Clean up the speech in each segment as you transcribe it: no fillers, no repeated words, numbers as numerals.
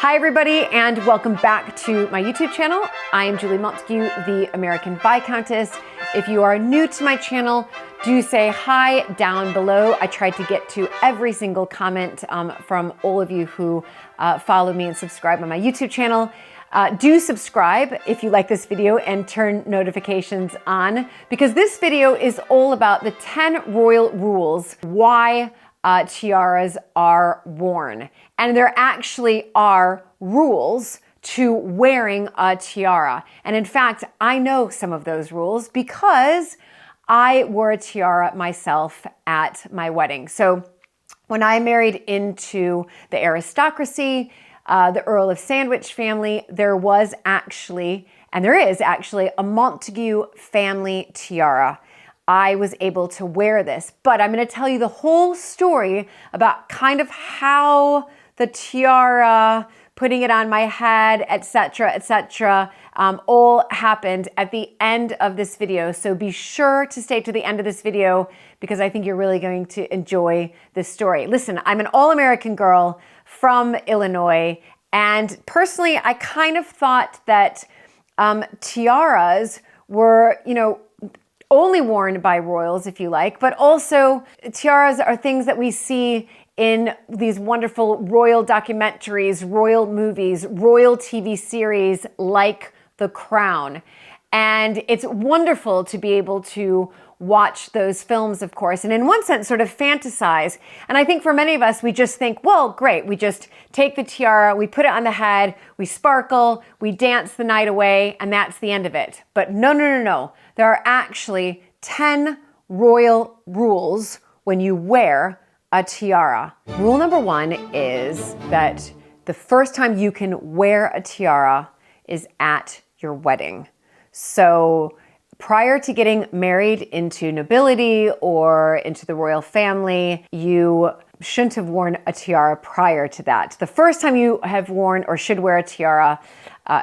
Hi everybody and welcome back to my YouTube channel. I am Julie Montague, the American Viscountess. If you are new to my channel, do say hi down below. I tried to get to every single comment from all of you who follow me and subscribe on my YouTube channel. Do subscribe if you like this video and turn notifications on, because this video is all about the 10 royal rules why tiaras are worn. And there actually are rules to wearing a tiara. And in fact, I know some of those rules because I wore a tiara myself at my wedding. So when I married into the aristocracy, the Earl of Sandwich family, there was actually, and there is actually, a Montague family tiara. I was able to wear this, but I'm going to tell you the whole story about kind of how the tiara, putting it on my head, etc., all happened at the end of this video. So be sure to stay to the end of this video because I think you're really going to enjoy this story. Listen, I'm an all-American girl from Illinois, and personally, I kind of thought that tiaras were, only worn by royals, if you like, but also tiaras are things that we see in these wonderful royal documentaries, royal movies, royal TV series like The Crown. And it's wonderful to be able to watch those films, of course, and in one sense sort of fantasize. And I think for many of us, we just think, well, great, we just take the tiara, we put it on the head, we sparkle, we dance the night away, and that's the end of it. But no. There are actually 10 royal rules when you wear a tiara. Rule number 1 is that the first time you can wear a tiara is at your wedding. So prior to getting married into nobility or into the royal family, you shouldn't have worn a tiara prior to that. The first time you have worn or should wear a tiara,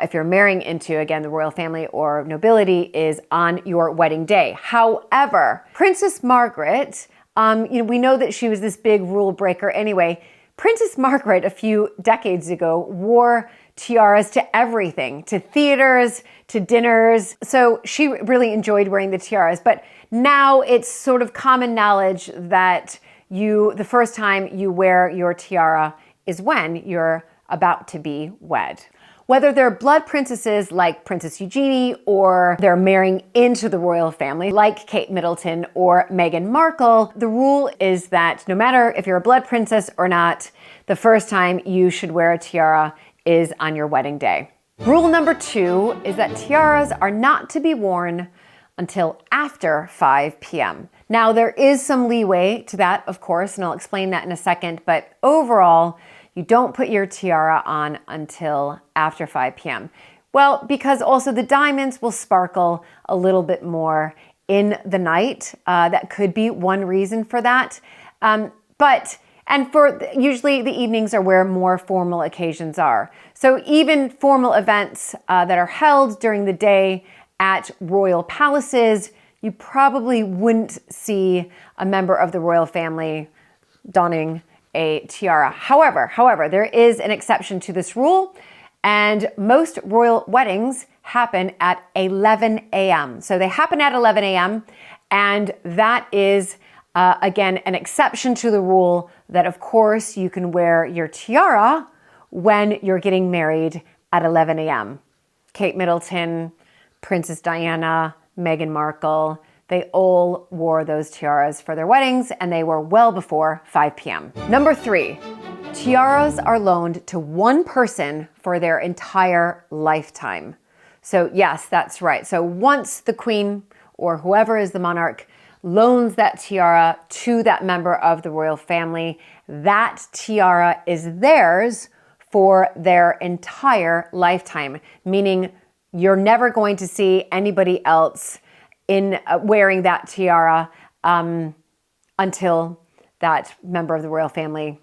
if you're marrying into, again, the royal family or nobility, is on your wedding day. However, Princess Margaret, we know that she was this big rule breaker anyway. Princess Margaret, a few decades ago, wore tiaras to everything, to theaters, to dinners. So she really enjoyed wearing the tiaras. But now it's sort of common knowledge that the first time you wear your tiara is when you're about to be wed. Whether they're blood princesses like Princess Eugenie or they're marrying into the royal family like Kate Middleton or Meghan Markle, the rule is that no matter if you're a blood princess or not, the first time you should wear a tiara is on your wedding day. Rule number 2 is that tiaras are not to be worn until after 5 p.m. Now, there is some leeway to that, of course, and I'll explain that in a second, but overall, you don't put your tiara on until after 5 p.m. Well, because also the diamonds will sparkle a little bit more in the night. That could be one reason for that. Usually the evenings are where more formal occasions are. So even formal events that are held during the day at royal palaces, you probably wouldn't see a member of the royal family donning a tiara. However, there is an exception to this rule, and most royal weddings happen at 11 a.m. So they happen at 11 a.m., and that is, again, an exception to the rule that, of course, you can wear your tiara when you're getting married at 11 a.m. Kate Middleton, Princess Diana, Meghan Markle, they all wore those tiaras for their weddings, and they were well before 5 p.m. Number 3, tiaras are loaned to one person for their entire lifetime. So yes, that's right. So once the queen or whoever is the monarch loans that tiara to that member of the royal family, that tiara is theirs for their entire lifetime, meaning you're never going to see anybody else in wearing that tiara until that member of the royal family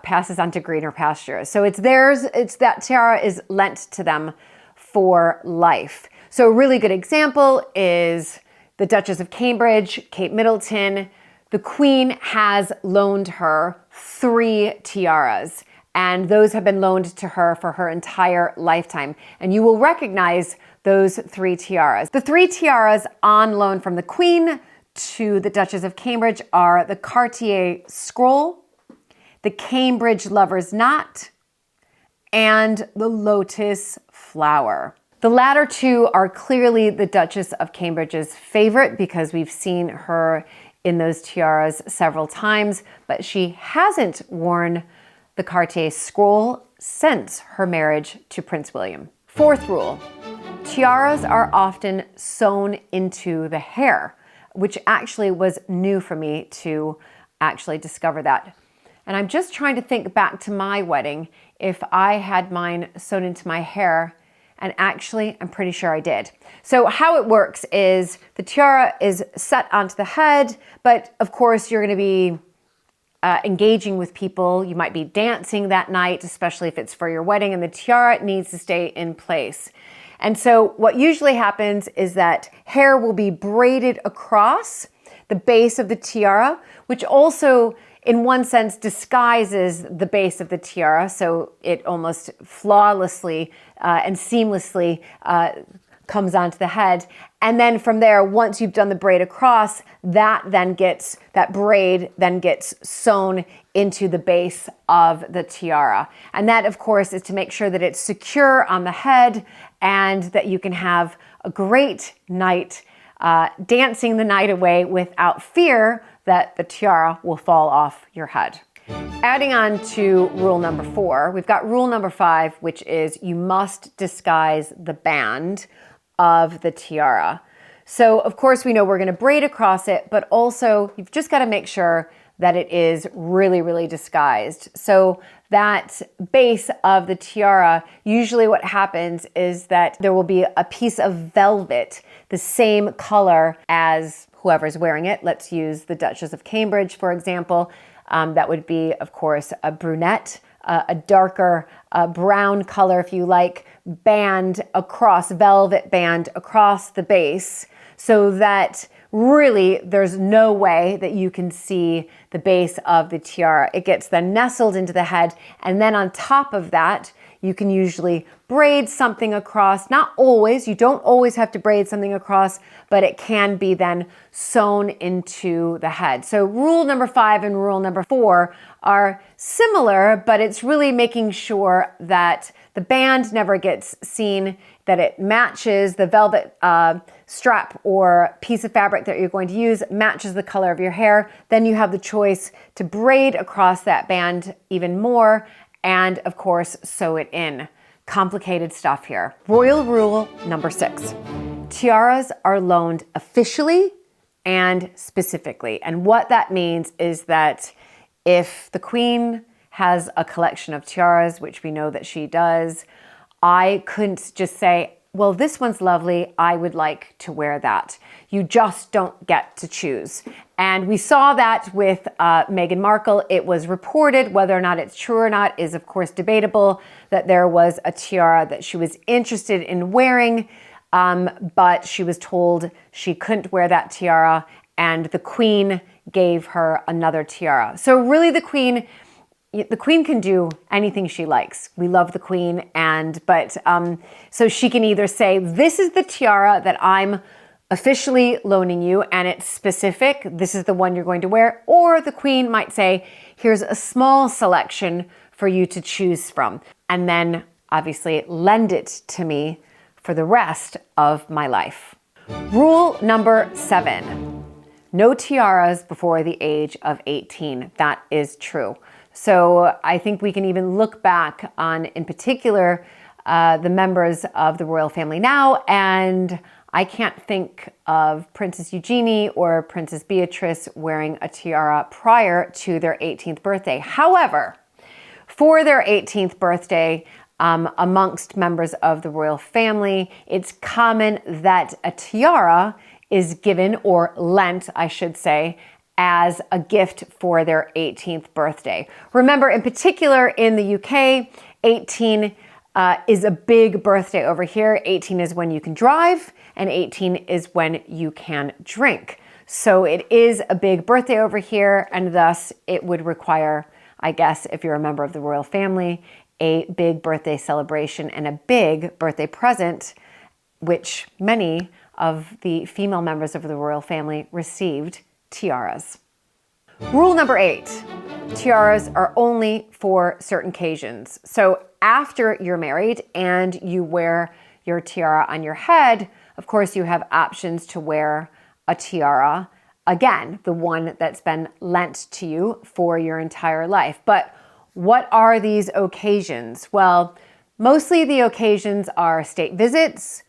passes on to greener pastures. So it's theirs. That tiara is lent to them for life. So a really good example is the Duchess of Cambridge, Kate Middleton. The Queen has loaned her 3 tiaras, and those have been loaned to her for her entire lifetime. And you will recognize those 3 tiaras. The 3 tiaras on loan from the Queen to the Duchess of Cambridge are the Cartier Scroll, the Cambridge Lover's Knot, and the Lotus Flower. The latter 2 are clearly the Duchess of Cambridge's favorite because we've seen her in those tiaras several times, but she hasn't worn the Cartier Scroll since her marriage to Prince William. 4th rule, tiaras are often sewn into the hair, which actually was new for me to actually discover that. And I'm just trying to think back to my wedding if I had mine sewn into my hair, and actually I'm pretty sure I did. So how it works is the tiara is set onto the head, but of course you're gonna be engaging with people. You might be dancing that night, especially if it's for your wedding, and the tiara needs to stay in place. And so what usually happens is that hair will be braided across the base of the tiara, which also in one sense disguises the base of the tiara, so it almost flawlessly and seamlessly comes onto the head. And then from there, once you've done the braid across, that braid then gets sewn into the base of the tiara. And that, of course, is to make sure that it's secure on the head and that you can have a great night dancing the night away without fear that the tiara will fall off your head. Adding on to rule number 4, we've got rule number 5, which is you must disguise the band of the tiara. So of course we know we're going to braid across it, but also you've just got to make sure that it is really, really disguised. So that base of the tiara, usually what happens is that there will be a piece of velvet, the same color as whoever's wearing it. Let's use the Duchess of Cambridge, for example. That would be, of course, a brunette, a darker brown color, if you like, band across, velvet band across the base, so that really there's no way that you can see the base of the tiara. It gets then nestled into the head, and then on top of that, you can usually braid something across. Not always, you don't always have to braid something across, but it can be then sewn into the head. So rule number 5 and rule number 4 are similar, but it's really making sure that the band never gets seen, that it matches the velvet strap or piece of fabric that you're going to use, matches the color of your hair. Then you have the choice to braid across that band even more, and of course, sew it in. Complicated stuff here. Royal rule number 6. Tiaras are loaned officially and specifically. And what that means is that if the Queen has a collection of tiaras, which we know that she does, I couldn't just say, well, this one's lovely, I would like to wear that. You just don't get to choose. And we saw that with Meghan Markle. It was reported, whether or not it's true or not is of course debatable, that there was a tiara that she was interested in wearing, but she was told she couldn't wear that tiara, and the Queen gave her another tiara. So really the Queen can do anything she likes. We love the Queen, but so she can either say, this is the tiara that I'm officially loaning you and it's specific, this is the one you're going to wear, or the Queen might say, here's a small selection for you to choose from, and then obviously lend it to me for the rest of my life. Rule number 7, no tiaras before the age of 18. That is true. So I think we can even look back on, in particular, the members of the royal family now, and I can't think of Princess Eugenie or Princess Beatrice wearing a tiara prior to their 18th birthday. However, for their 18th birthday, amongst members of the royal family, it's common that a tiara is given, or lent, I should say, as a gift for their 18th birthday. Remember, in particular in the UK, 18 is a big birthday over here. 18 is when you can drive, and 18 is when you can drink. So it is a big birthday over here, and thus it would require I guess if you're a member of the royal family, a big birthday celebration and a big birthday present, which many of the female members of the royal family received: tiaras. Rule number 8, tiaras are only for certain occasions. So after you're married and you wear your tiara on your head, of course you have options to wear a tiara, again, the one that's been lent to you for your entire life. But what are these occasions? Well, mostly the occasions are state visits,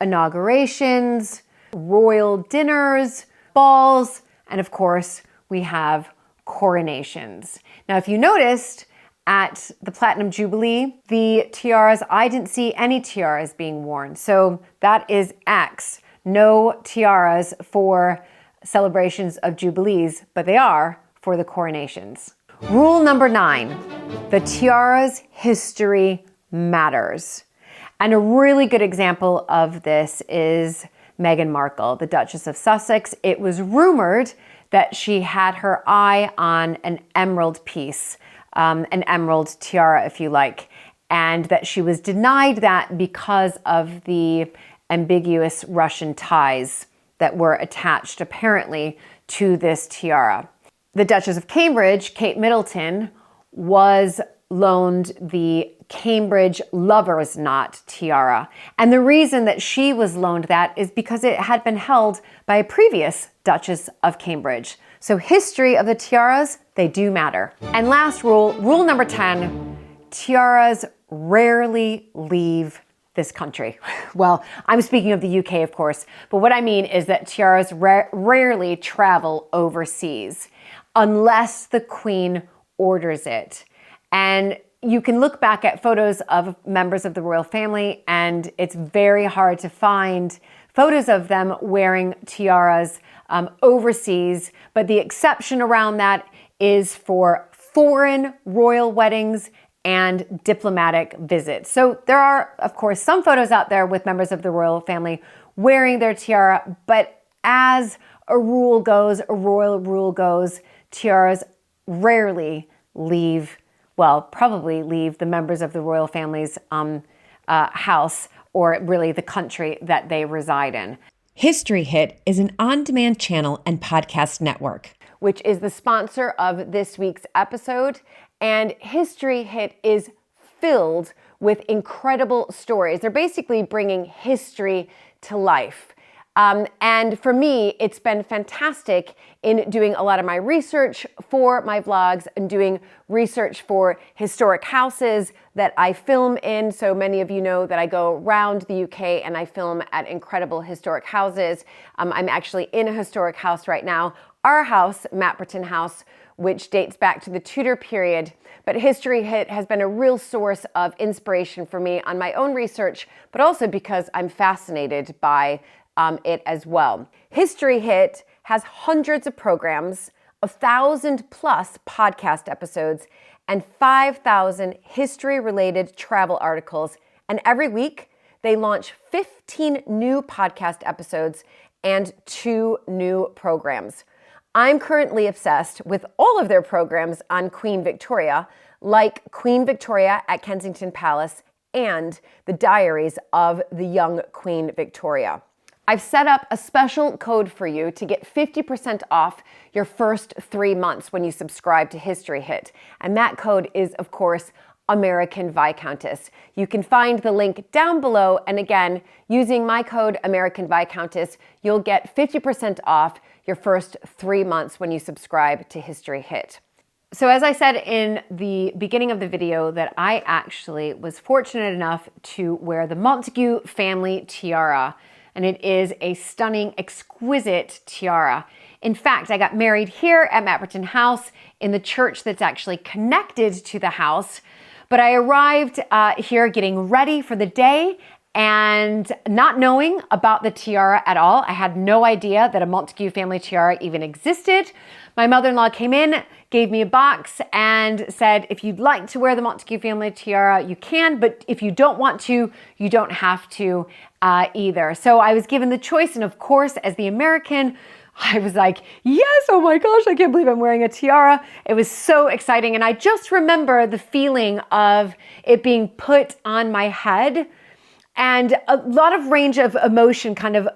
inaugurations, royal dinners, balls, and of course, we have coronations. Now, if you noticed at the Platinum Jubilee, the tiaras, I didn't see any tiaras being worn. So that is X. No tiaras for celebrations of Jubilees, but they are for the coronations. Rule number 9, the tiara's history matters. And a really good example of this is Meghan Markle, the Duchess of Sussex. It was rumored that she had her eye on an emerald piece, an emerald tiara, if you like, and that she was denied that because of the ambiguous Russian ties that were attached, apparently, to this tiara. The Duchess of Cambridge, Kate Middleton, was loaned the Cambridge Lover's Knot tiara. And the reason that she was loaned that is because it had been held by a previous Duchess of Cambridge. So history of the tiaras, they do matter. And last rule, rule number 10, tiaras rarely leave this country. Well, I'm speaking of the UK, of course, but what I mean is that tiaras rarely travel overseas unless the Queen orders it. And you can look back at photos of members of the royal family, and it's very hard to find photos of them wearing tiaras overseas. But the exception around that is for foreign royal weddings and diplomatic visits. So there are, of course, some photos out there with members of the royal family wearing their tiara, but as a rule goes, a royal rule goes, tiaras rarely leave, well, probably leave the members of the royal family's house, or really the country that they reside in. History Hit is an on-demand channel and podcast network, which is the sponsor of this week's episode. And History Hit is filled with incredible stories. They're basically bringing history to life. And for me, it's been fantastic in doing a lot of my research for my vlogs and doing research for historic houses that I film in. So many of you know that I go around the UK and I film at incredible historic houses. I'm actually in a historic house right now, our house, Mapperton House, which dates back to the Tudor period. But History Hit has been a real source of inspiration for me on my own research, but also because I'm fascinated by it as well. History Hit has hundreds of programs, 1,000 plus podcast episodes, and 5,000 history-related travel articles. And every week, they launch 15 new podcast episodes and 2 new programs. I'm currently obsessed with all of their programs on Queen Victoria, like Queen Victoria at Kensington Palace and the Diaries of the Young Queen Victoria. I've set up a special code for you to get 50% off your first 3 months when you subscribe to History Hit. And that code is, of course, American Viscountess. You can find the link down below. And again, using my code American Viscountess, you'll get 50% off your first 3 months when you subscribe to History Hit. So as I said in the beginning of the video, that I actually was fortunate enough to wear the Montague family tiara. And it is a stunning, exquisite tiara. In fact, I got married here at Mapperton House in the church that's actually connected to the house. But I arrived here getting ready for the day and not knowing about the tiara at all. I had no idea that a Montague family tiara even existed. My mother-in-law came in, gave me a box and said, if you'd like to wear the Montague family tiara, you can, but if you don't want to, you don't have to either. So I was given the choice, and of course, as the American, I was like, yes, oh my gosh, I can't believe I'm wearing a tiara. It was so exciting. And I just remember the feeling of it being put on my head. And a lot of range of emotion kind of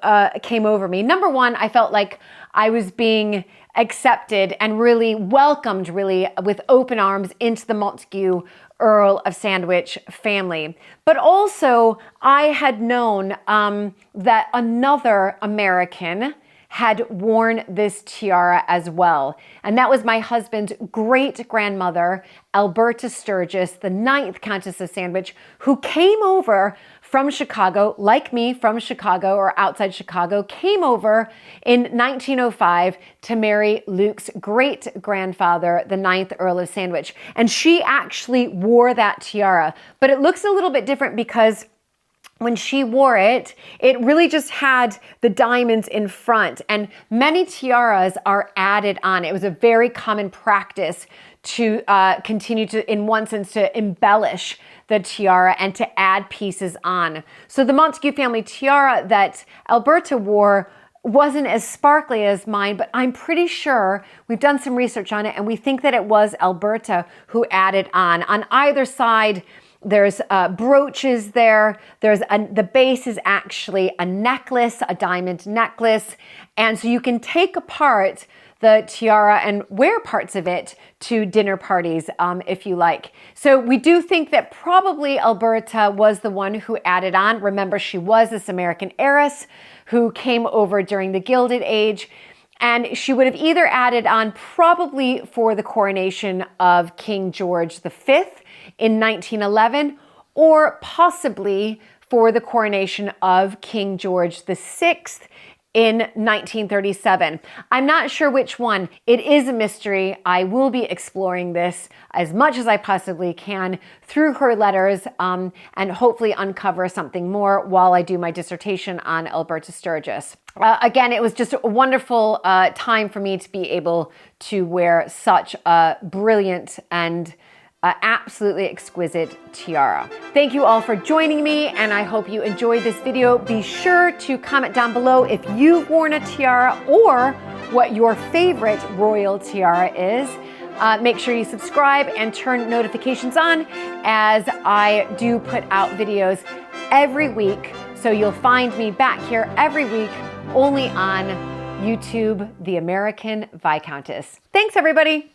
came over me. Number one, I felt like I was being accepted and really welcomed really with open arms into the Montague Earl of Sandwich family. But also I had known that another American had worn this tiara as well. And that was my husband's great-grandmother, Alberta Sturgis, the 9th Countess of Sandwich, who came over from Chicago, like me, from Chicago or outside Chicago, came over in 1905 to marry Luke's great-grandfather, the 9th Earl of Sandwich. And she actually wore that tiara. But it looks a little bit different because when she wore it, it really just had the diamonds in front, and many tiaras are added on. It was a very common practice to continue to, in one sense, to embellish the tiara and to add pieces on. So the Montague family tiara that Alberta wore wasn't as sparkly as mine, but I'm pretty sure we've done some research on it, and we think that it was Alberta who added on. On either side, there's brooches there. The base is actually a necklace, a diamond necklace. And so you can take apart the tiara and wear parts of it to dinner parties if you like. So we do think that probably Alberta was the one who added on. Remember, she was this American heiress who came over during the Gilded Age. And she would have either added on probably for the coronation of King George V in 1911, or possibly for the coronation of King George VI in 1937. I'm not sure which one. It is a mystery. I will be exploring this as much as I possibly can through her letters and hopefully uncover something more while I do my dissertation on Alberta Sturgis. Again, it was just a wonderful time for me to be able to wear such a brilliant and absolutely exquisite tiara. Thank you all for joining me, and I hope you enjoyed this video. Be sure to comment down below if you've worn a tiara or what your favorite royal tiara is. Make sure you subscribe and turn notifications on as I do put out videos every week. So you'll find me back here every week only on YouTube, The American Viscountess. Thanks, everybody.